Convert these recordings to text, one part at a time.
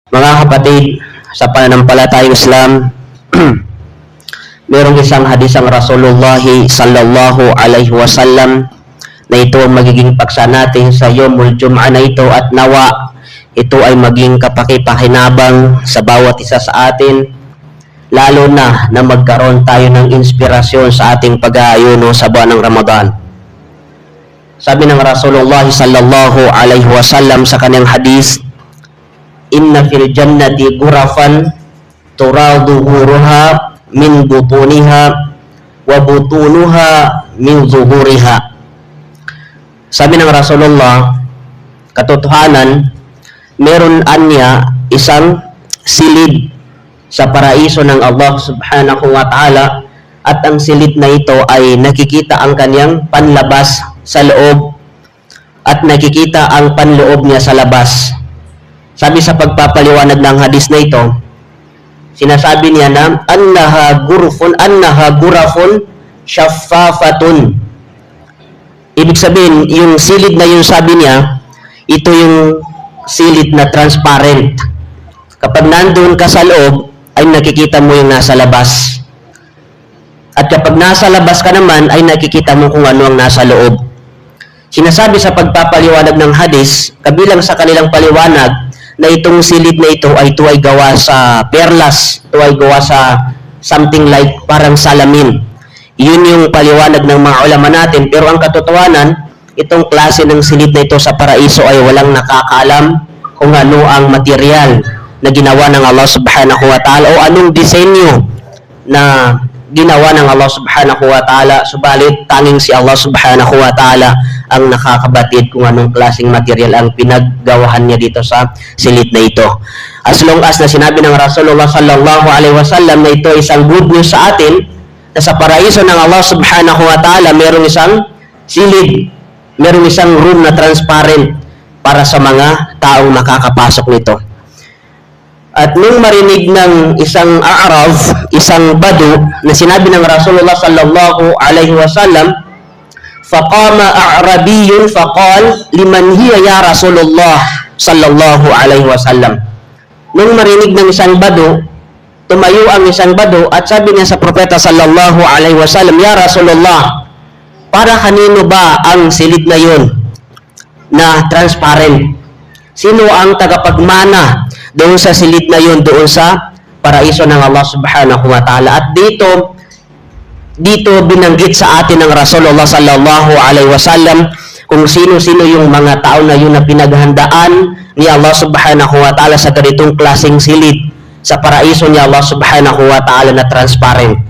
Mga kapatid, sa pananampalatayang Islam, mayroong isang hadis ang Rasulullah sallallahu alaihi wasallam na ito ang magiging paksa natin sa Yomul Jum'ah na ito at nawa ito ay maging kapakipakinabang sa bawat isa sa atin, lalo na magkaroon tayo ng inspirasyon sa ating pag-aayuno sa buwan ng Ramadan. Sabi ng Rasulullah sallallahu alaihi wasallam sa kanyang hadis, inna fil jannati ghurafan turadu zuhuruha min butuniha wa butunuha min zuhuriha. Sabi ng Rasulullah, katotohanan, meron anya isang silid sa paraiso ng Allah subhanahu wa ta'ala, at ang silid na ito ay nakikita ang kanyang panlabas sa loob at nakikita ang panloob niya sa labas. Sabi sa pagpapaliwanag ng hadis na ito, sinasabi niya na annaha gurafun shaffafatun. Ibig sabihin, yung silid na yun, sabi niya, ito yung silid na transparent. Kapag nandun ka sa loob, ay nakikita mo yung nasa labas. At kapag nasa labas ka naman, ay nakikita mo kung ano ang nasa loob. Sinasabi sa pagpapaliwanag ng hadis, kabilang sa kanilang paliwanag, na itong silid na ito ay gawa sa perlas, ito ay gawa sa something like parang salamin. Yun yung paliwanag ng mga ulama natin, pero ang katotohanan, itong klase ng silid na ito sa paraiso ay walang nakakaalam kung ano ang material na ginawa ng Allah subhanahu wa ta'ala o anong disenyo na ginawa ng Allah subhanahu wa ta'ala, subalit tanging si Allah subhanahu wa ta'ala ang nakakabatid kung anong klaseng material ang pinaggawahan niya dito sa silid na ito. As long as na sinabi ng Rasulullah sallallahu alaihi wasallam na ito isang good news sa atin, na sa paraiso ng Allah subhanahu wa ta'ala merong isang silid, merong isang room na transparent para sa mga taong makakapasok nito. At nung marinig ng isang A'rab, isang Badu, na sinabi ng Rasulullah sallallahu alaihi wasallam, faqama a'rabiyyun faqal liman hiya ya Rasulullah sallallahu alaihi wasallam. Nung marinig ng isang Badu, tumayo ang isang Badu at sabi niya sa propeta sallallahu alaihi wasallam, ya Rasulullah, para kanino ba ang silid na yun na transparent? Sino ang tagapagmana doon sa silid na yun, doon sa paraiso ng Allah subhanahu wa ta'ala? At dito binanggit sa atin ng Rasulullah sallallahu alaihi wasallam kung sino-sino yung mga tao na yun na pinaghandaan ni Allah subhanahu wa ta'ala sa ganitong klaseng silid sa paraiso ni Allah subhanahu wa ta'ala na transparent.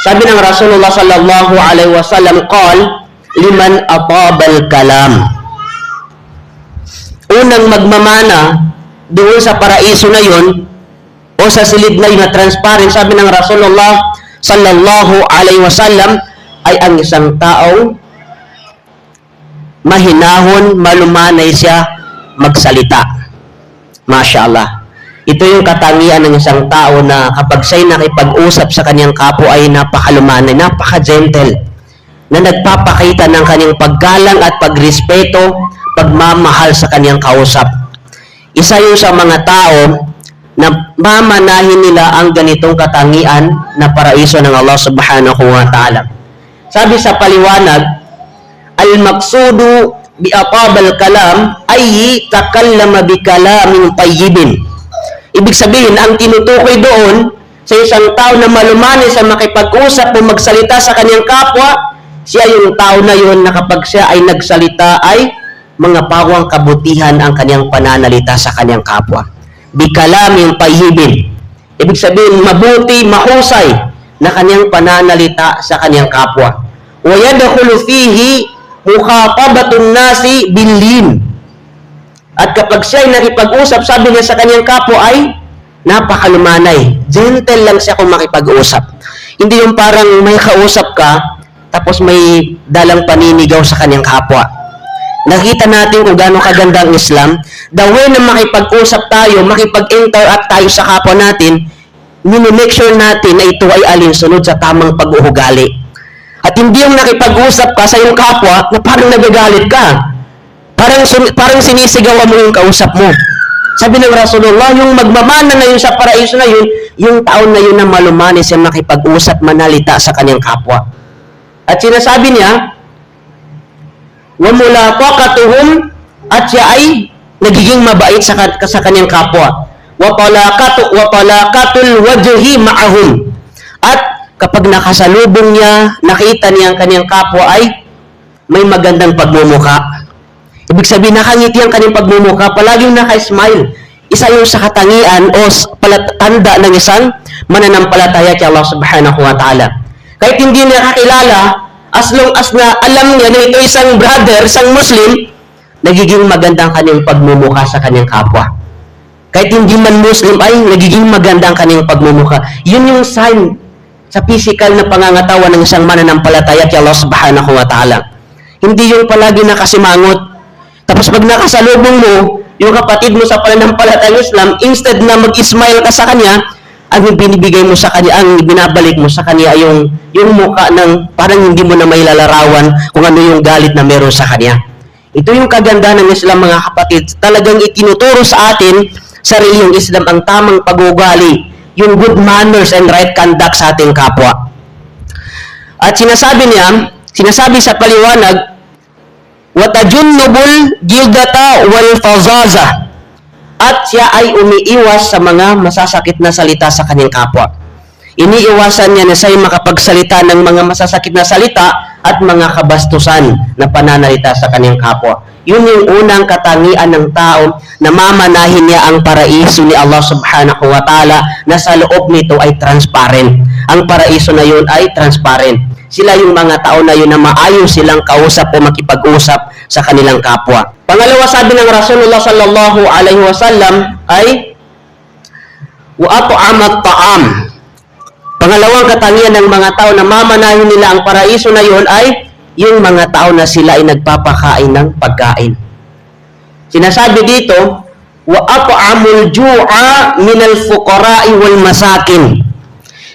Sabi ng Rasulullah sallallahu alaihi wasallam, qal liman atabal kalam. Unang magmamana doon sa paraiso na yun o sa silid na yun na transparent, sabi ng Rasulullah sallallahu alaihi wasallam, ay ang isang taong mahinahon, malumanay siya magsalita. Mashallah. Ito yung katangian ng isang tao na kapag siya'y nakipag-usap sa kanyang kapwa ay napakalumanay, napaka-gentle, na nagpapakita ng kanyang paggalang at pagrespeto, pagmamahal sa kanyang kausap. Isa yun sa mga tao na mamanahin nila ang ganitong katangian na paraiso ng Allah subhanahu wa ta'ala. Sabi sa paliwanag, al-maqsudu bi atabal kalam ay takallama bi kalamin tayyibin. Ibig sabihin, ang tinutukoy doon sa isang tao na malumanay sa makipag-usap o magsalita sa kanyang kapwa, siya yung tao na yun na kapag siya ay nagsalita ay mga pawang kabutihan ang kanyang pananalita sa kanyang kapwa. Bikalamin tayyibin. Ibig sabihin, mabuti, mahusay na kanyang pananalita sa kanyang kapwa. Wa yadkhulu fihi mukhatabatun nasi bilin. At kapag siya ay nakipag-usap, sabi niya sa kanyang kapwa ay napakalumanay. Gentle lang siya kung makipag-usap. Hindi yung parang may kausap ka, tapos may dalang paninigaw sa kanyang kapwa. Nakita natin kung gaano kaganda ang Islam. The way na makipag-usap tayo, makipag-interact tayo sa kapwa natin, minimake sure natin na ito ay alinsunod sa tamang pag-uugali. At hindi yung nakipag-usap ka sa iyong kapwa na parang nagagalit ka. Parang sinisigawan mo yung kausap mo. Sabi ng Rasulullah, yung magmamana na yun sa paraiso na yun, yung taon na yun na malumanis siya makipag-usap, manalita sa kanyang kapwa. At sinasabi niya, وَمُلَاقَقَتُهُمْ at siya ay nagiging mabait sa kanyang kapwa. وَطَلَاقَةُ الْوَجْهِ مَعَهُمْ at kapag nakasalubong niya, nakita niya ang kanyang kapwa ay may magandang pagmumuka. Ibig sabihin, nakangiti ang kanyang pagmumuka, palaging naka-smile. Isa yung sa katangian o palatanda ng isang mananampalataya kay Allah subhanahu wa ta'ala. Kahit hindi niya kakilala, as long as na alam niya na ito isang brother, isang Muslim, nagiging magandang kanyang pagmumuka sa kanyang kapwa. Kahit hindi man Muslim ay nagiging magandang kanyang pagmumuka. Yun yung sign sa physical na pangangatawan ng isang mananampalataya kay Allah subhanahu wa ta'ala. Hindi yung palagi nakasimangot. Tapos pag nakasalubong mo, yung kapatid mo sa pananampalatayang Islam, instead na mag-smile ka sa kanya, ang binibigay mo sa kanya, ang binabalik mo sa kanya ay yung mukha ng parang hindi mo na may lalarawan kung ano yung galit na meron sa kanya. Ito yung kagandahan ng Islam, mga kapatid. Talagang itinuturo sa atin sa reliyong Islam ang tamang pag-ugali, yung good manners and right conduct sa ating kapwa. At sinasabi sa paliwanag, watajunubul gildata wal fazaza at siya ay umiiwas sa mga masasakit na salita sa kanyang kapwa. Iniiwasan niya na siya makapagsalita ng mga masasakit na salita at mga kabastusan na pananalita sa kanyang kapwa. Yun yung unang katangian ng tao na mamanahin niya ang paraiso ni Allah subhanahu wa ta'ala na sa loob nito ay transparent. Ang paraiso na yun ay transparent. Sila yung mga tao na yun na maayos silang kausap o makipag-usap sa kanilang kapwa. Pangalawa, sabi ng Rasulullah sallallahu alaihi wasallam ay wa'at'amat ta'am. Pangalawang katangian ng mga tao na mamanahin nila ang paraiso na yun ay yung mga tao na sila ay nagpapakain ng pagkain. Sinasabi dito, wa'at'amul ju'a minal fuqara'i wal masakin.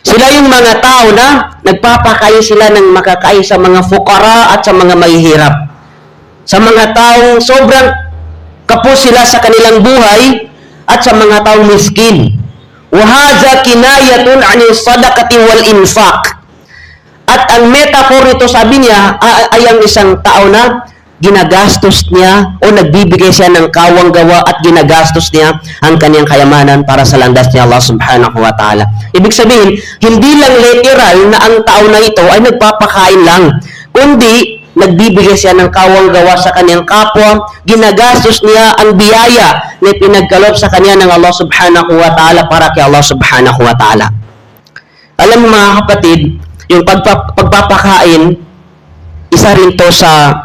Sila yung mga tao na nagpapakain sila ng makakain sa mga fukara at sa mga mahihirap. Sa mga taong sobrang kapos sila sa kanilang buhay at sa mga taong miskin. Wahaza kinayatun anil sadaqati wal infaq. At ang metaphor nito, sabi niya, ay ang isang tao na ginagastos niya o nagbibigay siya ng kawang gawa at ginagastos niya ang kanyang kayamanan para sa landas ni Allah subhanahu wa ta'ala. Ibig sabihin, hindi lang literal na ang tao na ito ay nagpapakain lang, kundi nagbibigay siya ng kawang gawa sa kanyang kapwa, ginagastos niya ang biyaya na pinagkaloob sa kanya ng Allah subhanahu wa ta'ala para kay Allah subhanahu wa ta'ala. Alam mo mga kapatid, yung pagpapakain, isa rin to sa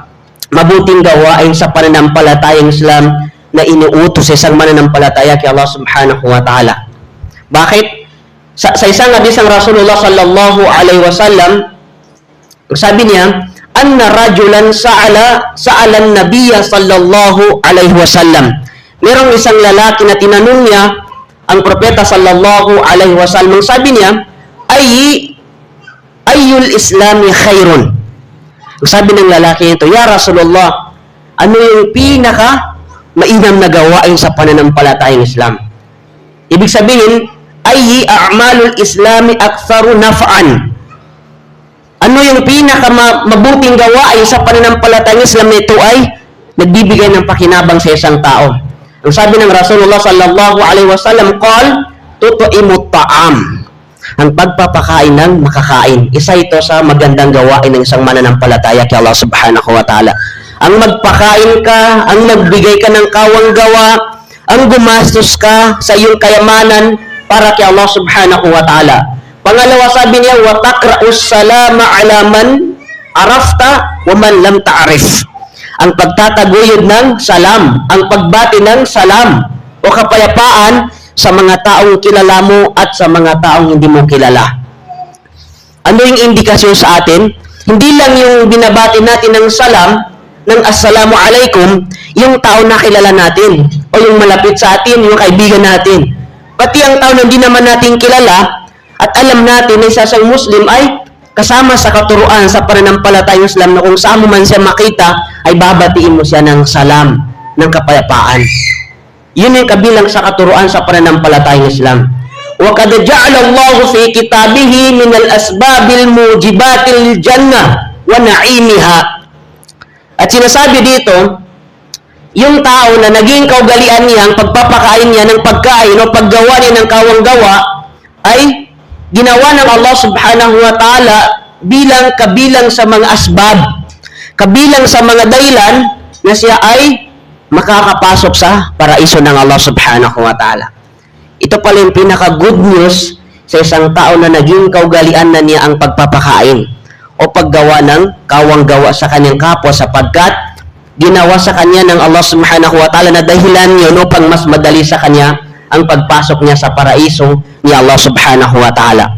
mabuting gawain sa pananampalatayang Islam na inuutos sa isang mananampalataya kay Allah subhanahu wa ta'ala. Bakit? Sa isang hadis ng Rasulullah sallallahu alaihi wasallam, sabi niya, anna rajulan sa'alan nabiyya sallallahu alaihi wasallam. Merong isang lalaki na tinanong niya ang propeta sallallahu alaihi wasallam. Sabi niya, ayyul islami khairun. Sabi ng lalaki ito, ya Rasulullah, ano yung pinaka mainam na gawain sa pananampalatayang Islam? Ibig sabihin, ayyi a'malul islami aktharu naf'an. Ano yung pinaka mabuting gawain sa pananampalatayang Islam nito ay nagbibigay ng pakinabang sa isang tao. Ang sabi ng Rasulullah sallallahu alaihi wasallam, qal tut'imut ta'am. Ang pagpapakain ng makakain. Isa ito sa magandang gawain ng isang mananampalataya kay Allah subhanahu wa ta'ala. Ang magpakain ka, ang magbigay ka ng kawang gawa, ang gumastos ka sa iyong kayamanan para kay Allah subhanahu wa ta'ala. Pangalawa, sabi niya, wa taqra'us salama ala man arafta wa man lam ta'rif. Ang pagtataguyod ng salam, ang pagbati ng salam o kapayapaan sa mga taong kilala mo at sa mga taong hindi mo kilala. Ano yung indikasyon sa atin? Hindi lang yung binabati natin ng salam, ng assalamu alaikum, yung tao na kilala natin o yung malapit sa atin, yung kaibigan natin. Pati ang tao na hindi naman natin kilala at alam natin na isa siyang Muslim ay kasama sa katuruan sa pananampalatayang Islam na kung saan mo man siya makita ay babatiin mo siya ng salam, ng kapayapaan. Yun yung kabilang sa katuruan sa pananampalatayang Islam. وَقَدْ جَعَلَ اللَّهُ فِي كِتَابِهِ مِنَ الْأَسْبَابِ الْمُوجِبَاتِ لِلْجَنَّةِ وَنَعِيمِهَا. At sinasabi dito, yung tao na naging kaugalian niya, ang pagpapakain niya ng pagkain o paggawa niya ng kawang-gawa, ay ginawa ng Allah subhanahu wa ta'ala bilang kabilang sa mga asbab, kabilang sa mga dahilan na siya ay makakapasok sa paraiso ng Allah subhanahu wa ta'ala. Ito pala yung pinaka-good news sa isang tao na naging kaugalian na niya ang pagpapakain o paggawa ng kawang-gawa sa kanyang kapwa, sapagkat ginawa sa kanya ng Allah subhanahu wa ta'ala na dahilan yun upang mas madali sa kanya ang pagpasok niya sa paraiso ni Allah subhanahu wa ta'ala.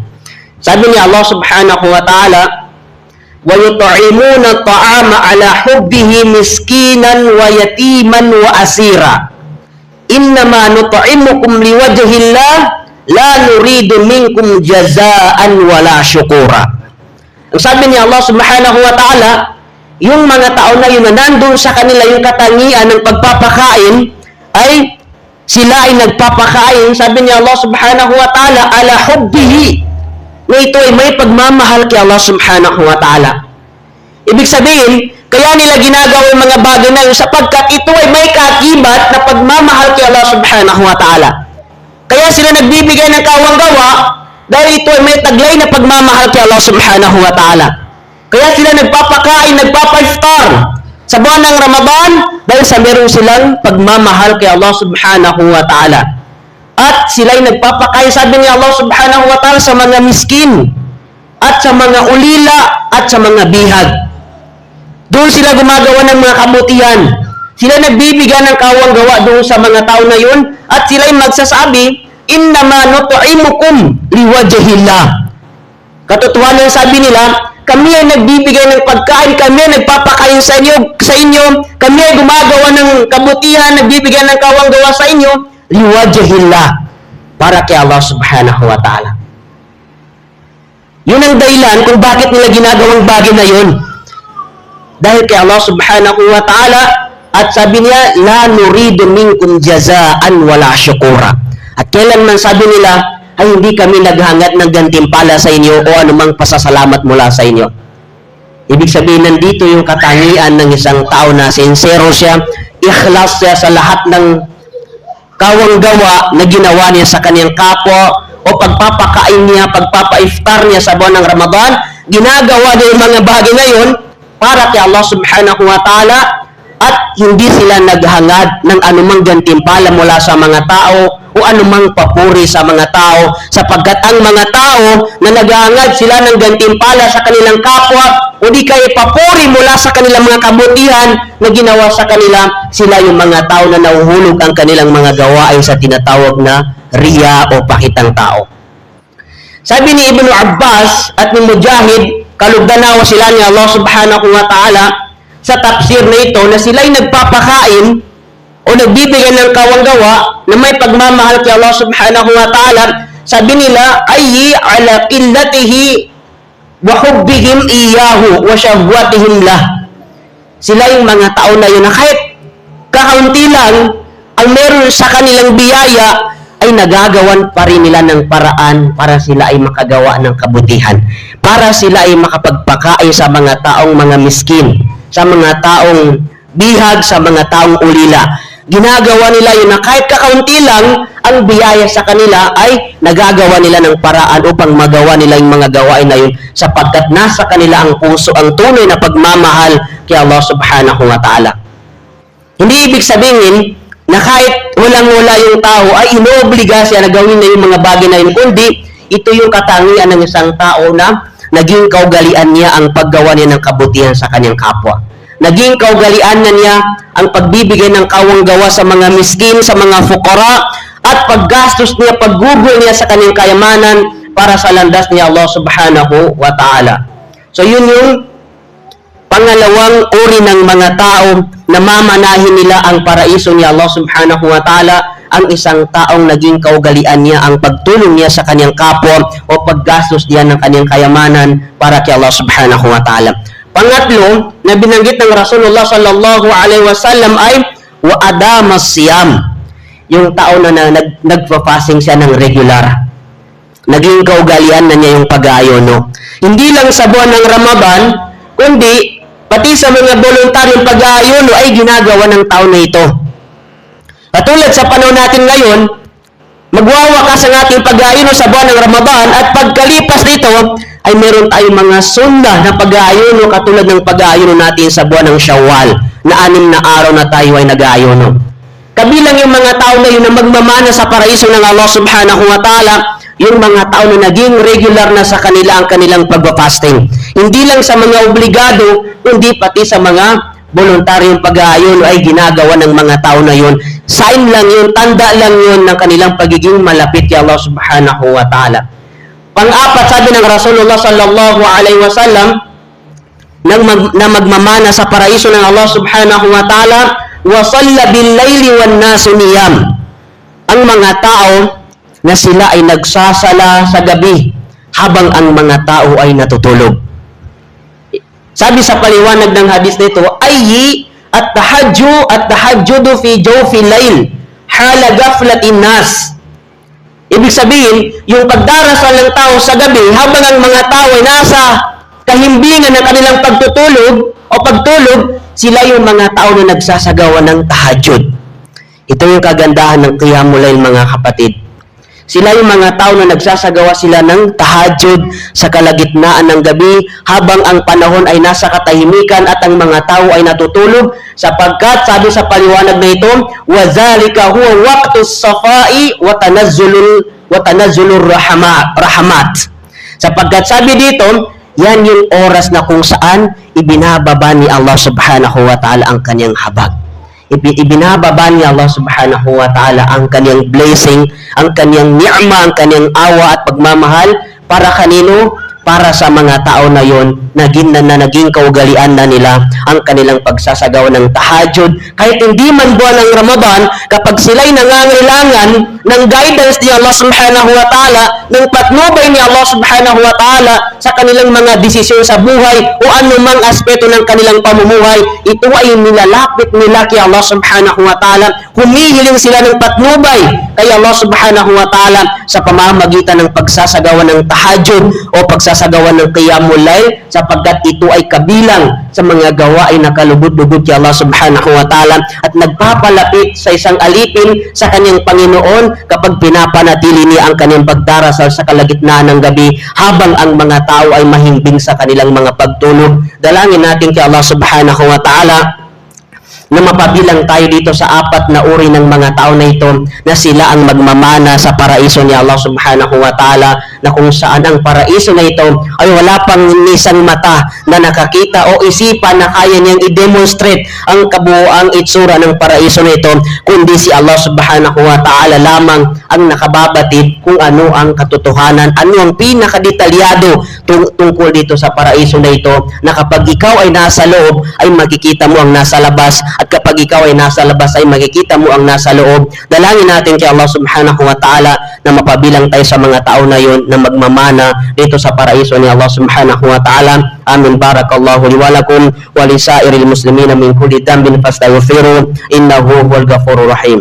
Sabi ni Allah subhanahu wa ta'ala, وَيُطْعِمُونَ الطَّعَامَ عَلَى حُبِّهِ مِسْكِينًا وَيَتِيمًا وَأَسِيرًا إِنَّمَا نُطْعِمُكُمْ لِوَجْهِ اللَّهِ لَا نُرِيدُ مِنكُمْ جَزَاءً وَلَا شُكُورًا. Ang sabi ni Allah subhanahu wa ta'ala, yung mga tao na yun na nandun sa kanila yung katangian ng pagpapakain, ay sila ay nagpapakain, sabi ni Allah subhanahu wa ta'ala, ala hubbihi, na ito ay may pagmamahal kay Allah subhanahu wa ta'ala. Ibig sabihin, kaya nila ginagawa yung mga bagay na yun sapagkat ito ay may kaakibat na pagmamahal kay Allah subhanahu wa ta'ala. Kaya sila nagbibigay ng kawang-gawa dahil ito ay may taglay na pagmamahal kay Allah subhanahu wa ta'ala. Kaya sila nagpapakain, nagpapa-iftar sa buwan ng Ramadan dahil sa meron silang pagmamahal kay Allah subhanahu wa ta'ala. At sila'y nagpapakain, sabi ni Allah subhanahu wa ta'ala, sa mga miskin at sa mga ulila at sa mga bihag. Doon sila gumagawa ng mga kabutihan. Sila nagbibigay ng kawang-gawa doon sa mga tao na yun at sila'y magsasabi, innama nut'imukum liwajhillah. Katotohanan sabi nila, kami ay nagbibigay ng pagkain, kami ay nagpapakain sa inyo, kami ay gumagawa ng kabutihan, nagbibigay ng kawang-gawa sa inyo, liwajhillah, para kay Allah subhanahu wa ta'ala. Yun ang dahilan kung bakit nila ginagawang bagay na yun. Dahil kay Allah subhanahu wa ta'ala, at sabi niya, la nuridu minkum jazaan wala syukura. At kailanman sabi nila, ay hindi kami naghangad ng gantimpala sa inyo o anumang pasasalamat mula sa inyo. Ibig sabihin, nandito yung katangian ng isang tao na sincero siya, ikhlas siya sa lahat ng kawang-gawa na ginawa niya sa kanyang kapwa o pagpapakain niya, pagpapa-iftar niya sa buwan ng Ramadan. Ginagawa niya yung mga bagay na yun para kay Allah subhanahu wa ta'ala at hindi sila naghangad ng anumang gantimpala mula sa mga tao o anumang papuri sa mga tao, sapagkat ang mga tao na naghangad sila ng gantimpala sa kanilang kapwa o di kaya papuri mula sa kanilang mga kabutihan na ginawa sa kanila, sila yung mga tao na nahuhulog ang kanilang mga gawain sa tinatawag na riya o pakitang tao. Sabi ni Ibn Abbas at ni Mujahid, kalugdanawa sila ni Allah subhanahu wa ta'ala sa tafsir na ito na sila'y nagpapakain o nagbibigay ng kawang-gawa na may pagmamahal kay Allah subhanahu wa ta'ala. Sabi nila, ayyi ala qillatihi wa hubbihim iyahu wa shahwatihim lah. Sila yung mga tao na yun na kahit kakaunti lang ang meron sa kanilang biyaya ay nagagawan pa rin nila ng paraan para sila ay makagawa ng kabutihan, para sila ay makapagpakain sa mga taong mga miskin, sa mga taong bihag, sa mga taong ulila. Ginagawa nila yun na kahit kakaunti lang ang biyaya sa kanila ay nagagawa nila ng paraan upang magawa nila yung mga gawain na yun sapagkat nasa kanila ang puso, ang tunay na pagmamahal kay Allah subhanahu wa ta'ala. Hindi ibig sabihin na kahit walang-wala yung tao ay inoobliga siya na gawin na yung mga bagay na yun, kundi ito yung katangian ng isang tao na naging kaugalian niya ang paggawa niya ng kabutihan sa kanyang kapwa. Naging kaugalian na niya ang pagbibigay ng kawang-gawa sa mga miskin, sa mga fukara, at paggastos niya, paggugol niya sa kanyang kayamanan para sa landas ni Allah subhanahu wa ta'ala. So yun yung pangalawang uri ng mga tao na mamanahin nila ang paraiso ni Allah subhanahu wa ta'ala, ang isang taong naging kaugalian niya ang pagtulong niya sa kanyang kapwa o paggastos niya ng kanyang kayamanan para kay Allah subhanahu wa ta'ala. Pangatlo, na binanggit ng Rasulullah sallallahu alaihi wasallam ay wa adamas siyam. yung tao na nagpa-fasting siya ng regular. Naging kaugalian na niya yung pag-aayono. Hindi lang sa buwan ng Ramadan, kundi pati sa mga voluntaryong pag-aayono ay ginagawa ng tao na ito. Katulad sa panahon natin ngayon, magwawakas ang ating pag-aayono sa buwan ng Ramadan at pagkalipas nito ay meron tayong mga sunnah na pag-aayono katulad ng pag-aayono natin sa buwan ng Shawwal na 6 na araw na tayo ay nag-aayono. Kabilang yung mga tao na yun na magmamana sa paraiso ng Allah subhanahu wa ta'ala, yung mga tao na naging regular na sa kanila ang kanilang pag-fasting. Hindi lang sa mga obligado, kundi pati sa mga voluntaryong pag-aayono ay ginagawa ng mga tao na yun. Sign lang yun, tanda lang yun ng kanilang pagiging malapit kay Allah subhanahu wa ta'ala. Pang-apat, sabi ng Rasulullah sallallahu alaihi wasallam, na magmamana sa paraiso ng Allah subhanahu wa ta'ala, وَصَلَّ بِاللَّيْلِ وَالنَّاسُ نِيَامٌ. Ang mga tao na sila ay nagsasala sa gabi habang ang mga tao ay natutulog. Sabi sa paliwanag ng hadis nito, ayyi at-tahajjudu fi jawfi layl hala ghaflatin nas. Ibig sabihin, yung pagdarasal ng tao sa gabi habang ang mga tao ay nasa kahimbingan ng kanilang pagtutulog o pagtulog, sila yung mga tao na nagsasagawa ng tahajjud. Ito yung kagandahan ng Qiyamul Layl, mga kapatid. Sila yung mga tao na nagsasagawa sila ng tahajjud sa kalagitnaan ng gabi habang ang panahon ay nasa katahimikan at ang mga tao ay natutulog, sapagkat sabi sa paliwanag na ito, وَذَلِكَ هُوَ وَقْتُ الصَّفَاءِ وَتَنَزُّلُ الرَّحَمَاتِ. Sapagkat sabi dito, yan yung oras na kung saan ibinababa ni Allah subhanahu wa ta'ala ang kanyang habag. Ibinababa ni Allah subhanahu wa ta'ala ang kanyang blessing, ang kanyang ni'ma, ang kanyang awa at pagmamahal para kanino? Para sa mga tao na yon na naging kaugalian na nila ang kanilang pagsasagawa ng tahajjud. Kahit hindi man buwan ng Ramadan, kapag sila'y nangangailangan ng guidance ni Allah subhanahu wa ta'ala, ng patnubay ni Allah subhanahu wa ta'ala sa kanilang mga desisyon sa buhay o anumang aspeto ng kanilang pamumuhay, ito ay nilalapit nila kay Allah subhanahu wa ta'ala. Humihiling sila ng patnubay kay Allah subhanahu wa ta'ala sa pamamagitan ng pagsasagawa ng tahajjud o pagsasagawa ng Qiyamul Layl, sapagkat ito ay kabilang sa mga gawain na kalugod-lugod kay Allah subhanahu wa ta'ala at nagpapalapit sa isang alipin sa kanyang Panginoon kapag pinapanatili niya ang kanyang pagdarasal sa kalagitnaan ng gabi habang ang mga tao ay mahimbing sa kanilang mga pagtulog. Dalangin natin kay Allah subhanahu wa ta'ala na mapabilang tayo dito sa 4 na uri ng mga tao na ito na sila ang magmamana sa paraiso ni Allah subhanahu wa ta'ala, na kung saan ang paraiso na ito ay wala pang isang mata na nakakita o isipan na kaya niyang i-demonstrate ang kabuoang itsura ng paraiso na ito, kundi si Allah subhanahu wa ta'ala lamang ang nakababatid kung ano ang katotohanan, ano ang pinakadetalyado tungkol dito sa paraiso na ito, na kapag ikaw ay nasa loob ay makikita mo ang nasa labas, at kapag ikaw ay nasa labas ay makikita mo ang nasa loob. Dalangin natin kay Allah subhanahu wa ta'ala na mapabilang tayo sa mga tao na yun na magmamana dito sa paraiso ni Allah subhanahu wa ta'ala. Amin. Barakallahu li wa lakum wa li sairil muslimina min kulli dhanbin fastaghfiruhu innahu huwal ghafurur rahim.